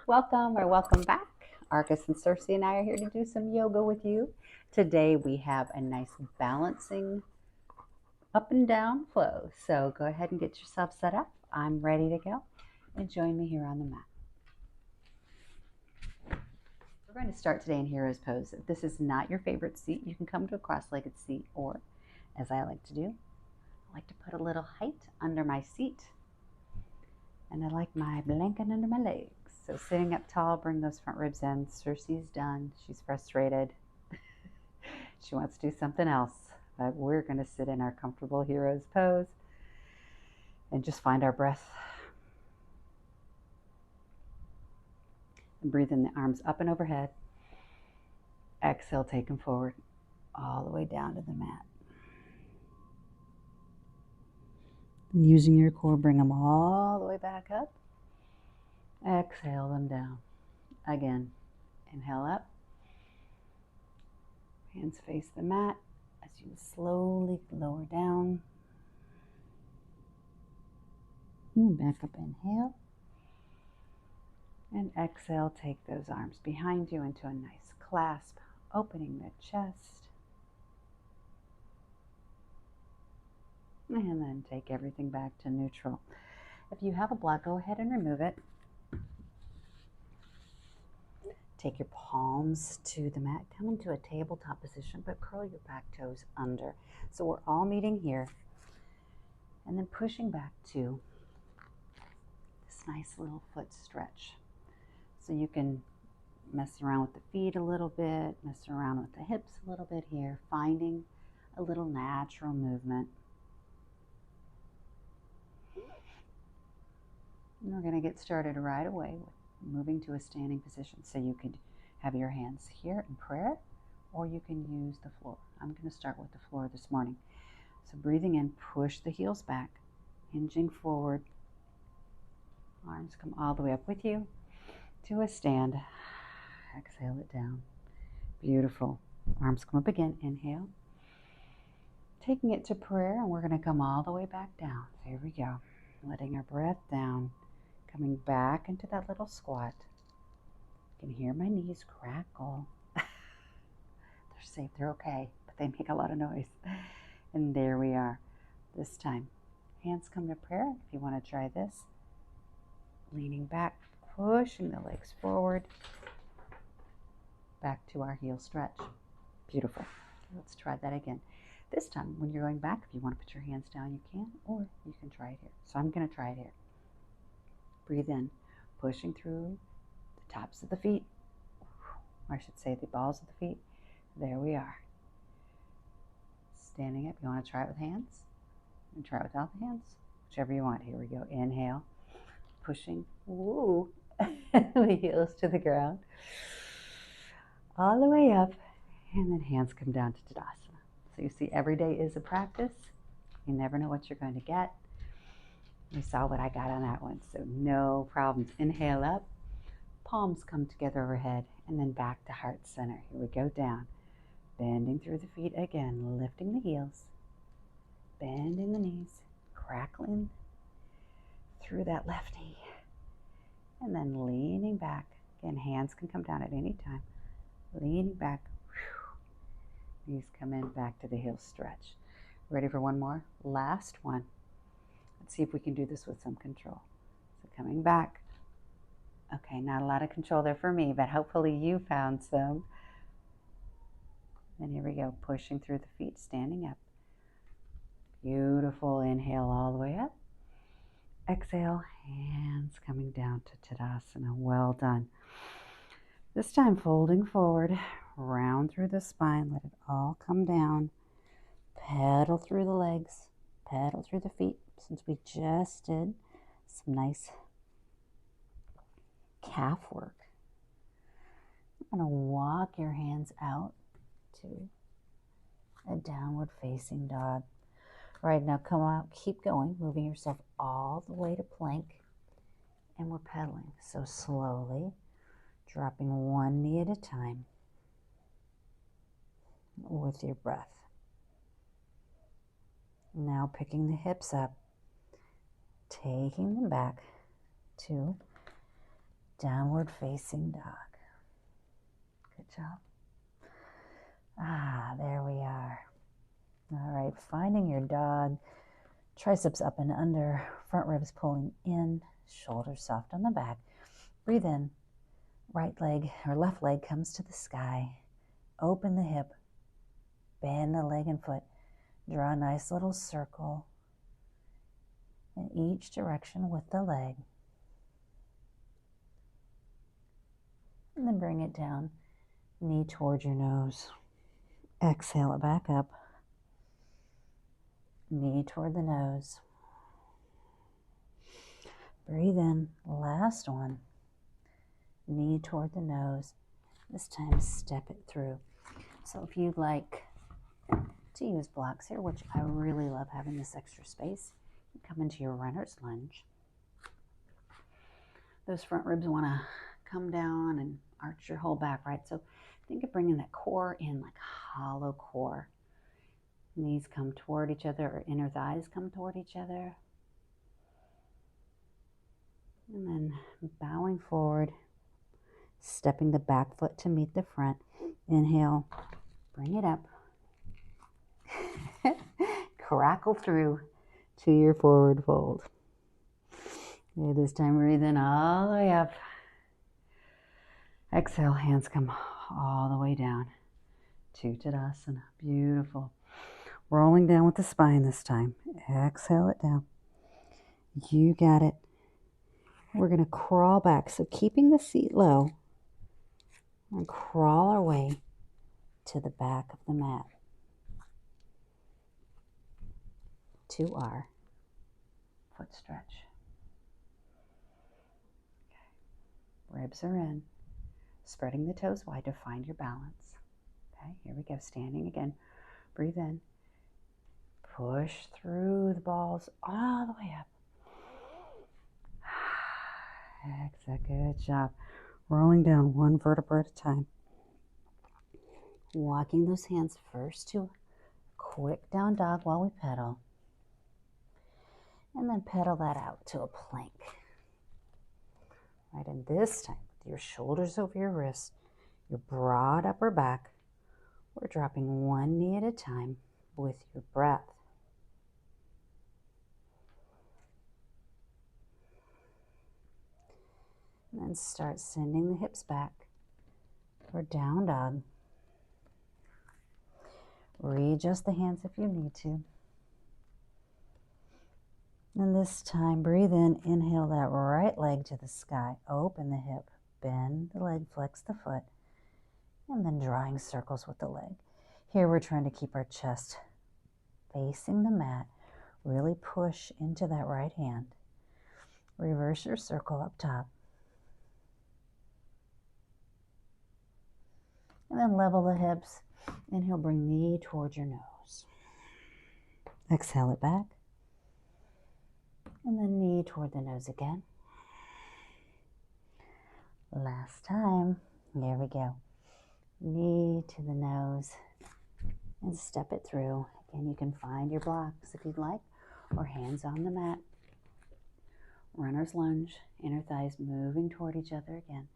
Welcome or welcome back. Arcus and Circe and I are here to do some yoga with you. Today we have a nice balancing up and down flow. So go ahead and get yourself set up. I'm ready to go. And join me here on the mat. We're going to start today in Hero's Pose. If this is not your favorite seat, you can come to a cross-legged seat, or as I like to do, I like to put a little height under my seat. And I like my blanket under my legs. So sitting up tall, bring those front ribs in. Circe's done. She's frustrated. She wants to do something else. But we're going to sit in our comfortable Hero's Pose and just find our breath. And breathe in the arms up and overhead. Exhale, take them forward all the way down to the mat. And using your core, bring them all the way back up. Exhale them down. Again, inhale up. Hands face the mat as you slowly lower down. And back up, inhale. And exhale, take those arms behind you into a nice clasp, opening the chest. And then take everything back to neutral. If you have a block, go ahead and remove it. Take your palms to the mat. Come into a tabletop position, but curl your back toes under. So we're all meeting here. And then pushing back to this nice little foot stretch. So you can mess around with the feet a little bit, mess around with the hips a little bit here, finding a little natural movement. And we're going to get started right away with moving to a standing position. So you could have your hands here in prayer, or you can use the floor. I'm going to start with the floor this morning. So breathing in, push the heels back, hinging forward. Arms come all the way up with you to a stand. Exhale it down. Beautiful. Arms come up again. Inhale. Taking it to prayer, and we're going to come all the way back down. There we go. Letting our breath down. Coming back into that little squat. You can hear my knees crackle. They're safe, they're okay, but they make a lot of noise. And there we are. This time, hands come to prayer. If you want to try this, leaning back, pushing the legs forward, back to our heel stretch. Beautiful. Let's try that again. This time, when you're going back, if you want to put your hands down, you can, or you can try it here. So I'm going to try it here. Breathe in, pushing through the tops of the feet, or I should say the balls of the feet. There we are. Standing up. You want to try it with hands? And try it without the hands? Whichever you want. Here we go. Inhale, pushing, woo, the heels to the ground, all the way up, and then hands come down to Tadasana. So you see, every day is a practice. You never know what you're going to get. You saw what I got on that one, so no problems. Inhale up, palms come together overhead, and then back to heart center. Here we go, down. Bending through the feet again, lifting the heels, bending the knees, crackling through that left knee, and then leaning back. Again, hands can come down at any time. Leaning back, knees come in, back to the heel stretch. Ready for one more? Last one. Let's see if we can do this with some control. So coming back. Okay, not a lot of control there for me, but hopefully you found some. And here we go, pushing through the feet, standing up. Beautiful. Inhale all the way up. Exhale, hands coming down to Tadasana. Well done. This time folding forward, round through the spine, let it all come down. Pedal through the legs, pedal through the feet. Since we just did some nice calf work, I'm going to walk your hands out to a downward facing dog. All right, now come out, keep going, moving yourself all the way to plank, and we're pedaling. So slowly, dropping one knee at a time with your breath. Now picking the hips up, taking them back to downward facing dog. Good job. There we are. All right, finding your dog. Triceps up and under, front ribs pulling in, shoulders soft on the back. Breathe in. Right leg or left leg comes to the sky. Open the hip. Bend the leg and foot. Draw a nice little circle in each direction with the leg. And then bring it down, knee toward your nose. Exhale it back up. Knee toward the nose. Breathe in, last one. Knee toward the nose. This time step it through. So if you'd like to use blocks here, which I really love having this extra space, you come into your runner's lunge. Those front ribs want to come down and arch your whole back, right? So think of bringing that core in like a hollow core. Knees come toward each other, or inner thighs come toward each other. And then bowing forward, stepping the back foot to meet the front. Inhale, bring it up. Crackle through to your forward fold. Okay, this time breathe in all the way up. Exhale, hands come all the way down to Tadasana. Beautiful. Rolling down with the spine this time. Exhale it down. You got it. We're going to crawl back. So keeping the seat low, and crawl our way to the back of the mat, to our foot stretch. Okay. Ribs are in. Spreading the toes wide to find your balance. Okay, here we go. Standing again. Breathe in. Push through the balls all the way up. Exhale. Good job. Rolling down one vertebra at a time. Walking those hands first to a quick down dog while we pedal. And then pedal that out to a plank. Right, and this time, with your shoulders over your wrists, your broad upper back, we're dropping one knee at a time with your breath. And then start sending the hips back for down dog. Readjust the hands if you need to. And this time, breathe in, inhale that right leg to the sky. Open the hip, bend the leg, flex the foot, and then drawing circles with the leg. Here we're trying to keep our chest facing the mat. Really push into that right hand. Reverse your circle up top. And then level the hips. Inhale, bring knee towards your nose. Exhale it back. And then knee toward the nose again. Last time. There we go. Knee to the nose. And step it through. Again, you can find your blocks if you'd like, or hands on the mat. Runner's lunge. Inner thighs moving toward each other again.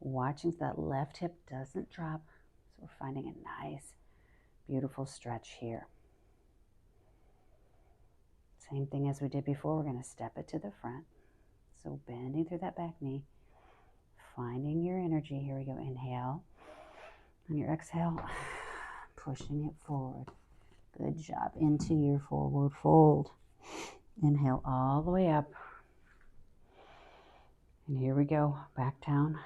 Watching so that left hip doesn't drop. So we're finding a nice, beautiful stretch here. Same thing as we did before. We're going to step it to the front. So bending through that back knee. Finding your energy. Here we go. Inhale. On your exhale, pushing it forward. Good job. Into your forward fold. Inhale all the way up. And here we go. Back down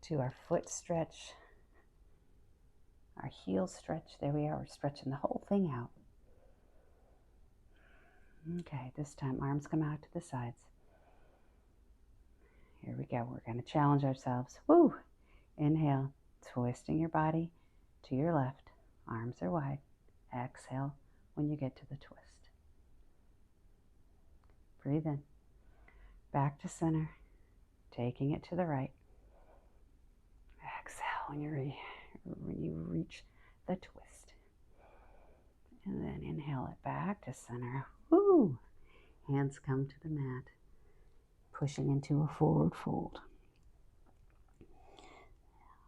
to our foot stretch, our heel stretch. There we are. We're stretching the whole thing out. Okay, this time arms come out to the sides. Here we go. We're going to challenge ourselves. Woo! Inhale, twisting your body to your left. Arms are wide. Exhale when you get to the twist. Breathe in. Back to center. Taking it to the right. Exhale when you reach the twist. And then inhale it back to center. Woo! Hands come to the mat. pushing into a forward fold.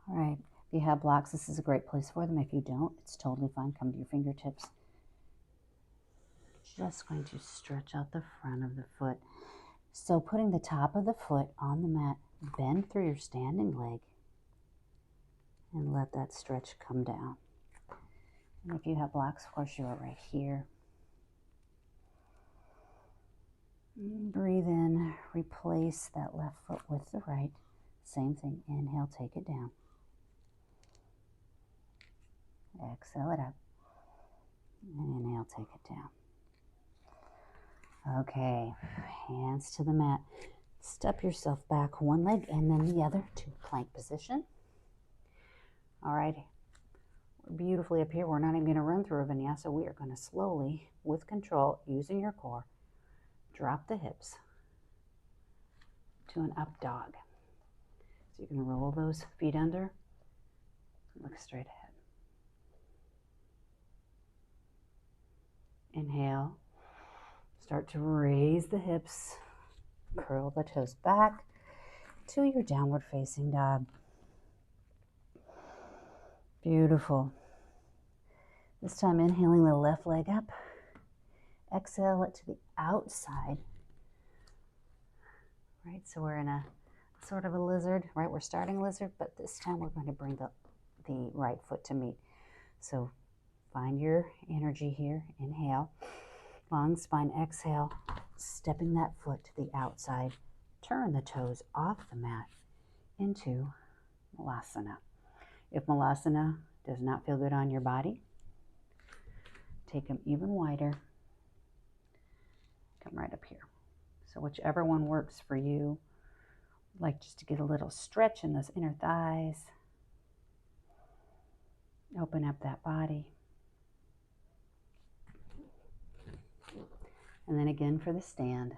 All right, if you have blocks, this is a great place for them. If you don't, it's totally fine. Come to your fingertips. Just going to stretch out the front of the foot. So putting the top of the foot on the mat, bend through your standing leg and let that stretch come down. And if you have blocks, of course, you're right here. Breathe in, replace that left foot with the right. Same thing, inhale, take it down. Exhale it up. And inhale, take it down. Okay, hands to the mat. Step yourself back one leg and then the other to plank position. All right, we're beautifully up here. We're not even going to run through a vinyasa. We are going to slowly, with control, using your core, drop the hips to an up dog. So you're going to roll those feet under, look straight ahead. Inhale, start to raise the hips, curl the toes back to your downward facing dog. Beautiful. This time inhaling the left leg up, exhale it to the outside. Right, so we're in a sort of a lizard, right? We're starting lizard, but this time we're going to bring the right foot to meet. So find your energy here. Inhale, long spine, exhale, stepping that foot to the outside. Turn the toes off the mat into Malasana. If Malasana does not feel good on your body, take them even wider. Come right up here. So whichever one works for you, like just to get a little stretch in those inner thighs. Open up that body. And then again for the stand.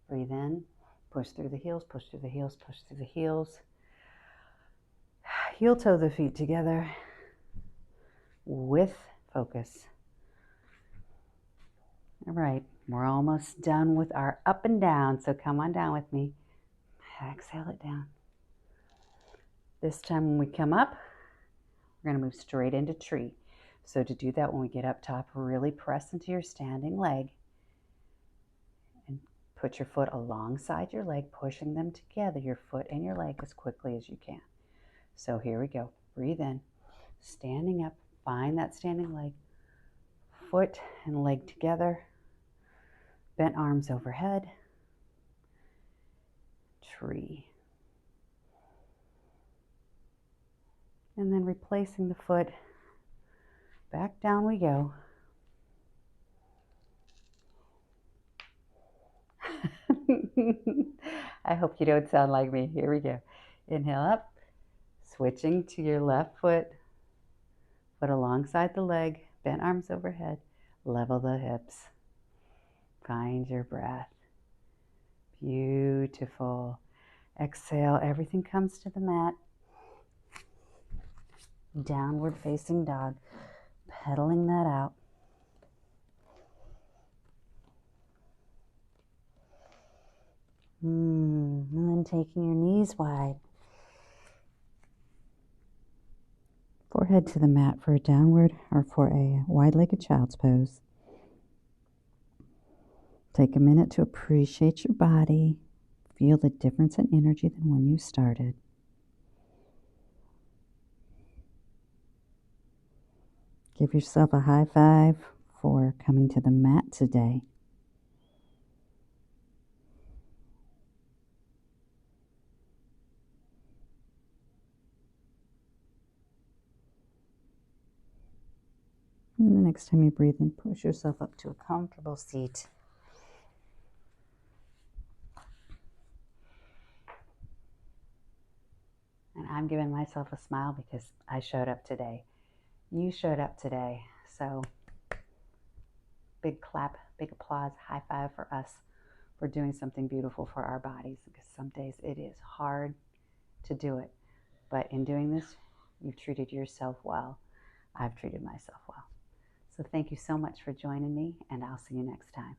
Breathe in, push through the heels, push through the heels, push through the heels. Heel toe the feet together with focus. All right, we're almost done with our up and down, so come on down with me. Exhale it down. This time when we come up, we're going to move straight into tree. So to do that, when we get up top, really press into your standing leg and put your foot alongside your leg, pushing them together, your foot and your leg, as quickly as you can. So here we go. Breathe in, standing up, find that standing leg, foot and leg together, bent arms overhead, tree. And then replacing the foot, back down we go. I hope you don't sound like me. Here we go. Inhale up, switching to your left foot, foot alongside the leg, bent arms overhead, level the hips. Find your breath. Beautiful. Exhale, everything comes to the mat. Downward facing dog, pedaling that out. And then taking your knees wide. Forehead to the mat for a downward or for a wide-legged child's pose. Take a minute to appreciate your body. Feel the difference in energy than when you started. Give yourself a high five for coming to the mat today. And the next time you breathe in, push yourself up to a comfortable seat. And I'm giving myself a smile because I showed up today. You showed up today. So big clap, big applause, high five for us for doing something beautiful for our bodies. Because some days it is hard to do it. But in doing this, you've treated yourself well. I've treated myself well. So thank you so much for joining me, and I'll see you next time.